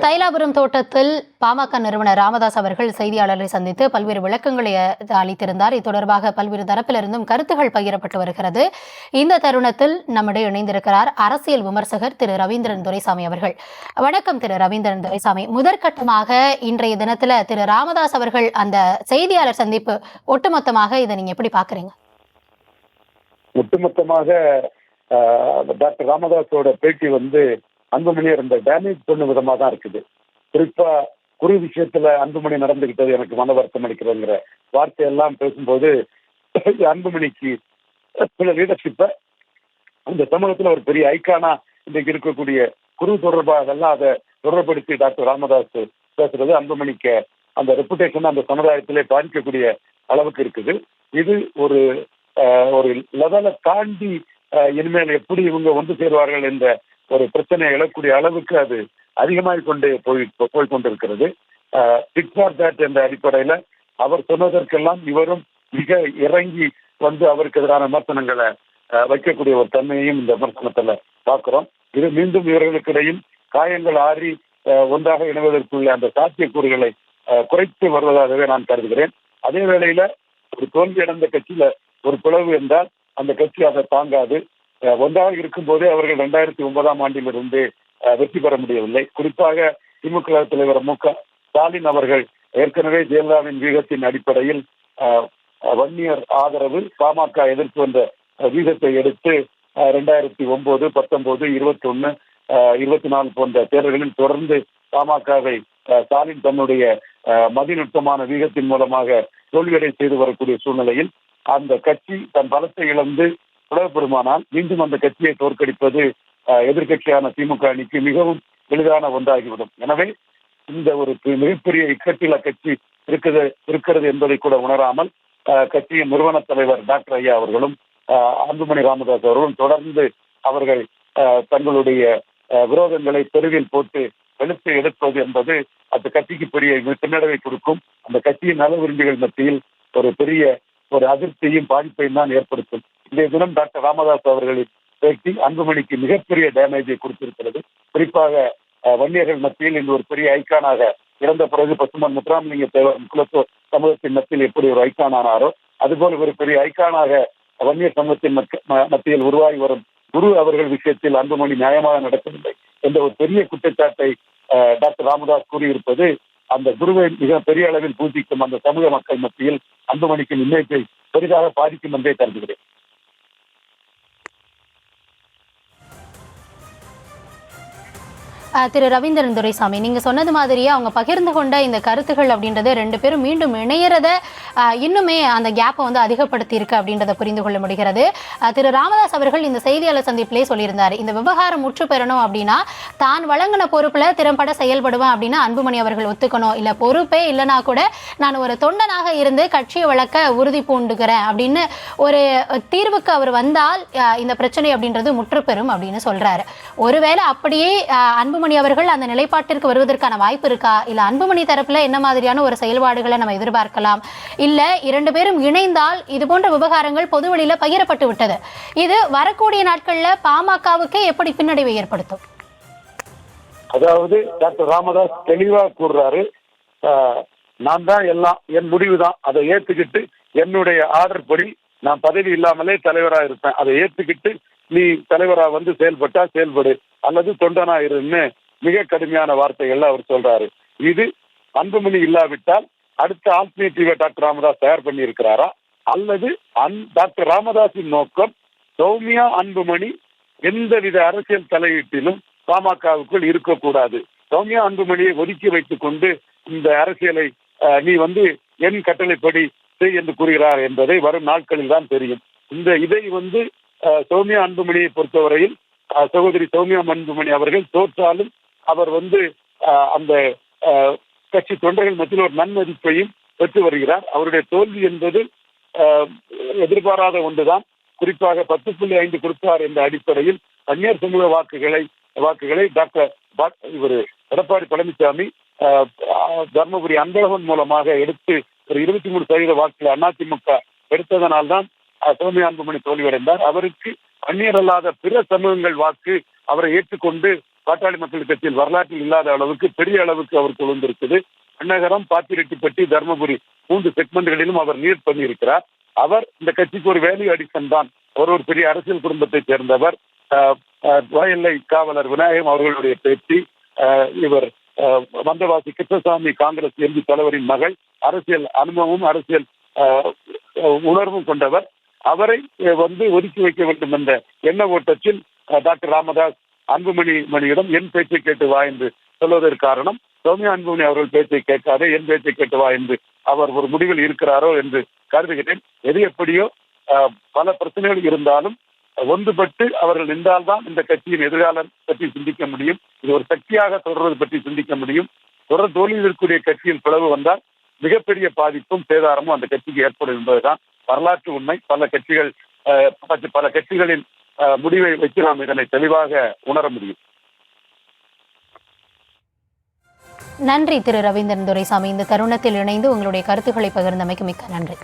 தைலாபுரம் தோட்டத்தில் பாமக நிறுவனர் ராமதாஸ் அவர்கள் செய்தியாளரை சந்தித்து பல்வேறு விளக்கங்களை அளித்திருந்தார். இது தொடர்பாக பல்வேறு தரப்பிலிருந்தும் கருத்துகள் பகிரப்பட்டு வருகிறது. இந்த தருணத்தில் நம்முடைய இணைந்திருக்கிறார் அரசியல் விமர்சகர் திரு ரவீந்திரன் துரைசாமி அவர்கள். வணக்கம் திரு ரவீந்திரன் துரைசாமி. முதற்கட்டமாக இன்றைய தினத்துல திரு ராமதாஸ் அவர்கள் அந்த செய்தியாளர் சந்திப்பு ஒட்டுமொத்தமாக இதை நீங்க எப்படி பாக்குறீங்க? ஒட்டுமொத்தமாக டாக்டர் ராமதாஸோட பேட்டி அன்புமணியை ரொம்ப டேமேஜ் பண்ண விதமா தான் இருக்குது. குறிப்பா குறு விஷயத்துல அன்புமணி நடந்துகிட்டது எனக்கு மன வருத்தம் அளிக்கிறதுங்கிற வார்த்தையெல்லாம் பேசும்போது அன்புமணிக்கு சில லீடர்ஷிப்பை அந்த சமூகத்துல ஒரு பெரிய ஐக்கானா இன்றைக்கு இருக்கக்கூடிய குரு தொடர்பாக எல்லாம் அதை தொடர்படுத்தி டாக்டர் ராமதாஸ் பேசுறது அன்புமணிக்கு அந்த ரெப்புடேஷன் அந்த சமுதாயத்திலே பாதிக்கக்கூடிய அளவுக்கு இருக்குது. இது ஒரு லெவலை தாண்டி இனிமேல் எப்படி இவங்க ஒன்று சேருவார்கள் என்ற ஒரு பிரச்சனையை எழக்கூடிய அளவுக்கு அது அதிகமாக கொண்டே போய் கொண்டிருக்கிறது. பிக் ஃபார் தட் என்ற அடிப்படையில அவர் சொன்னதற்கெல்லாம் இவரும் மிக இறங்கி அவருக்கு எதிரான விமர்சனங்களை வைக்கக்கூடிய ஒரு தன்மையையும் இந்த விமர்சனத்துல பார்க்கிறோம். இது மீண்டும் இவர்களுக்கு இடையில் காயங்கள் ஆறி ஒன்றாக இணைவதற்குள்ள அந்த சாத்தியக்கூறுகளை குறைத்து வருவதாகவே நான் கருதுகிறேன். அதே வேளையில ஒரு தோல்வி அடைந்த கட்சியில ஒரு பிளவு என்றால் அந்த கட்சி அதை தாங்காது. ஒன்றாக இருக்கும் போதே அவர்கள் 2009ஆம் ஆண்டிலிருந்து வெற்றி பெற முடியவில்லை. குறிப்பாக திமுக தலைவர் மு.க. ஸ்டாலின் அவர்கள் ஏற்கனவே ஜெயலலிதாவின் வீகத்தின் அடிப்படையில் வன்னியர் ஆதரவு பாமக எதிர்ப்பு என்ற வீகத்தை எடுத்து 2009, 19, 21, 24 போன்ற தேர்தல்களில் தொடர்ந்து பாமகவை ஸ்டாலின் தன்னுடைய மதிநுட்பமான வீகத்தின் மூலமாக தோல்வியடை செய்து வரக்கூடிய சூழ்நிலையில் அந்த கட்சி தன் பலத்தை இழந்து புலப்பெருமானால் மீண்டும் அந்த கட்சியை தோற்கடிப்பது எதிர்கட்சியான திமுக அணிக்கு மிகவும் எளிதான ஒன்றாகிவிடும். எனவே இந்த ஒரு மிகப்பெரிய இக்கட்டில கட்சி இருக்கிறது என்பதை கூட உணராமல் கட்சியின் நிறுவன தலைவர் டாக்டர் ஐயா அவர்களும் அன்புமணி ராமதாஸ் அவர்களும் தொடர்ந்து அவர்கள் தங்களுடைய விரோதங்களை தெருவில் போட்டு வெளுத்து எடுப்பது என்பது அந்த கட்சிக்கு பெரிய பின்னடைவை கொடுக்கும். அந்த கட்சியின் நல விரும்பிகள் மத்தியில் ஒரு பெரிய அதிர்ச்சியையும் பாதிப்பையும் தான் ஏற்படுத்தும். இன்றைய தினம் டாக்டர் ராமதாஸ் அவர்களின் பேட்டி அன்புமணிக்கு மிகப்பெரிய டேமேஜை கொடுத்திருக்கிறது. குறிப்பாக வன்னியர்கள் மத்தியில் இந்த ஒரு பெரிய ஐக்கானாக இறந்த பிறகு பசுமன் முத்துராமலிங்க தேவர் குலத்துவ சமூகத்தின் மத்தியில் எப்படி ஒரு ஐக்கானானாரோ அதுபோல ஒரு பெரிய ஐக்கானாக வன்னியர் சமூகத்தின் மத்தியில் உருவாகி வரும் குரு அவர்கள் விஷயத்தில் அன்புமணி நியாயமாக நடக்கவில்லை என்ற ஒரு பெரிய குற்றச்சாட்டை டாக்டர் ராமதாஸ் கூறியிருப்பது அந்த குருவை மிக பெரிய அளவில் பூஜிக்கும் அந்த சமூக மக்கள் மத்தியில் அன்புமணிக்கு இமேஜை பெரிதாக பாதிக்கும் என்றே கருதுகிறேன். திரு ரவீந்திரன் துரைசாமி, நீங்க சொன்னது மாதிரியே அவங்க பகிர்ந்து கொண்ட இந்த கருத்துகள் அப்படின்றது ரெண்டு பேரும் மீண்டும் இணையறத இன்னுமே அந்த கேப்பை அதிகப்படுத்தி இருக்கு அப்படின்றத புரிந்து கொள்ள முடிகிறது. திரு ராமதாஸ் அவர்கள் இந்த செய்தியாளர் சந்திப்பிலே சொல்லியிருந்தார், இந்த விவகாரம் முற்று பெறணும் அப்படின்னா தான் வழங்கின பொறுப்புல திறம்பட செயல்படுவேன் அப்படின்னா அன்புமணி அவர்கள் ஒத்துக்கணும், இல்ல பொறுப்பே இல்லைன்னா கூட நான் ஒரு தொண்டனாக இருந்து கட்சியை வளர்க்க உறுதி பூண்டுகிறேன் அப்படின்னு ஒரு தீர்வுக்கு அவர் வந்தால் இந்த பிரச்சனை அப்படின்றது முற்று பெறும் அப்படின்னு சொல்றாரு. ஒருவேளை அப்படியே அன்புமணி அவர்கள் அந்த நிலைப்பாட்டிற்கு வருவதற்கான வாய்ப்பு இருக்கா? இல்ல அன்புமணி தரப்புல என்ன மாதிரியான ஒரு செயல்பாடுகளை நம்ம எதிர்பார்க்கலாம்? இல்ல இரண்டு பேரும் இணைந்தால் இது போன்ற விவகாரங்கள் பொதுவெளியில பகிரப்பட்டு விட்டது, இது வரக்கூடிய நாட்கள்ல பாமகவுக்கு எப்படி பின்னடைவை ஏற்படுத்தும்? அதாவது டாக்டர் ராமதாஸ் தெளிவா கூறுறாரு, நான் தான் எல்லாம், என் முடிவு தான், அதை ஏத்துக்கிட்டு என்னுடைய ஆர்டர் படி நான் பதவி இல்லாமலே தலைவரா இருப்பேன், அதை ஏத்துக்கிட்டு நீ தலைவரா செயல்பட்டா செயல்படு அல்லது தொண்டனா இருன்னு மிக கடுமையான வார்த்தைகள்ல அவர் சொல்றாரு. இது அன்புமணி இல்லாவிட்டால் அடுத்த ஆல்டர்னேட்டிவ் டாக்டர் ராமதாஸ் தயார் பண்ணி இருக்கிறாரா அல்லது டாக்டர் ராமதாஸின் நோக்கம் சௌமியா அன்புமணி எந்தவித அரசியல் தலையீட்டிலும் பாமகவுக்குள் இருக்கக்கூடாது, சௌமியா அன்புமணியை ஒதுக்கி வைத்துக் கொண்டு இந்த அரசியலை நீ என் கட்டளைப்படி செய் என்று கூறுகிறார் என்பதை வரும் நாட்களில் தான் தெரியும். இதை சௌமியா அன்புமணியை பொறுத்தவரையில் சகோதரி சௌமியா அன்புமணி அவர்கள் தோற்றாலும் அவர் அந்த கட்சி தொண்டர்கள் மத்தியில் ஒரு நன்மதிப்பையும் பெற்று வருகிறார். அவருடைய தோல்வி என்பது எதிர்பாராத ஒன்றுதான். குறிப்பாக 10.5 கொடுத்தார் என்ற அடிப்படையில் வன்னியர் சமூக வாக்குகளை டாக்டர் இவர் எடப்பாடி பழனிசாமி தர்மபுரி அன்பழகன் மூலமாக எடுத்து ஒரு 23% வாக்குகள் அதிமுக எடுத்ததனால்தான் சௌமியா அன்புமணி தோல்வியடைந்தார். அவருக்கு வன்னியர் அல்லாத பிற சமூகங்கள் வாக்கு அவரை ஏற்றுக்கொண்டு பாட்டாளி மக்கள் கட்சியில் வரலாற்றில் இல்லாத அளவுக்கு பெரிய அளவுக்கு அவர் கொழுந்திருக்குது. அன்னகரம், பாப்பிரெட்டிப்பட்டி, தர்மபுரி 3 செக்மெண்ட்களிலும் அவர் லீட் பண்ணியிருக்கிறார். அவர் இந்த கட்சிக்கு ஒரு வேல்யூ அடிஷன் தான். அவர் ஒரு பெரிய அரசியல் குடும்பத்தை சேர்ந்தவர். வயல்லை காவலர் விநாயகம் அவர்களுடைய பேத்தி. இவர் வந்தவாசி கிருஷ்ணசாமி காங்கிரஸ் எம்பி தலைவரின் மகள். அரசியல் அனுபவமும் அரசியல் உணர்வும் கொண்டவர். அவரை ஒதுக்கி வைக்க வேண்டும் என்ற எண்ண ஓட்டத்தில் டாக்டர் ராமதாஸ் அன்புமணியிடம் என் பேச்சை கேட்டு வா என்று சொல்வதற்கு காரணம், சௌமியா அன்புமணி அவர்கள் பேச்சை கேட்காதே, என் பேச்சை கேட்டு வா என்று அவர் ஒரு முடிவில் இருக்கிறாரோ என்று கருதுகிறேன். எது எப்படியோ பல பிரச்சனைகள் இருந்தாலும் ஒன்றுபட்டு அவர்கள் நின்றால்தான் இந்த கட்சியின் எதிர்காலம் பற்றி சிந்திக்க முடியும். இது ஒரு சக்தியாக தொடர்வது பற்றி சிந்திக்க முடியும். தொடர் தோல்வியில் இருக்கக்கூடிய கட்சியில் பிளவு வந்தால் மிகப்பெரிய பாதிப்பும் சேதாரமும் அந்த கட்சிக்கு ஏற்படும் என்பதுதான் வரலாற்று உண்மை. பல கட்சிகளின் முடிவை வைத்து நாம் இதனை தெளிவாக உணர முடியும். நன்றி திரு ரவீந்திரன் துரைசாமி. இந்த தருணத்தில் இணைந்து உங்களுடைய கருத்துக்களை பகிர்ந்தமைக்கு மிக்க நன்றி.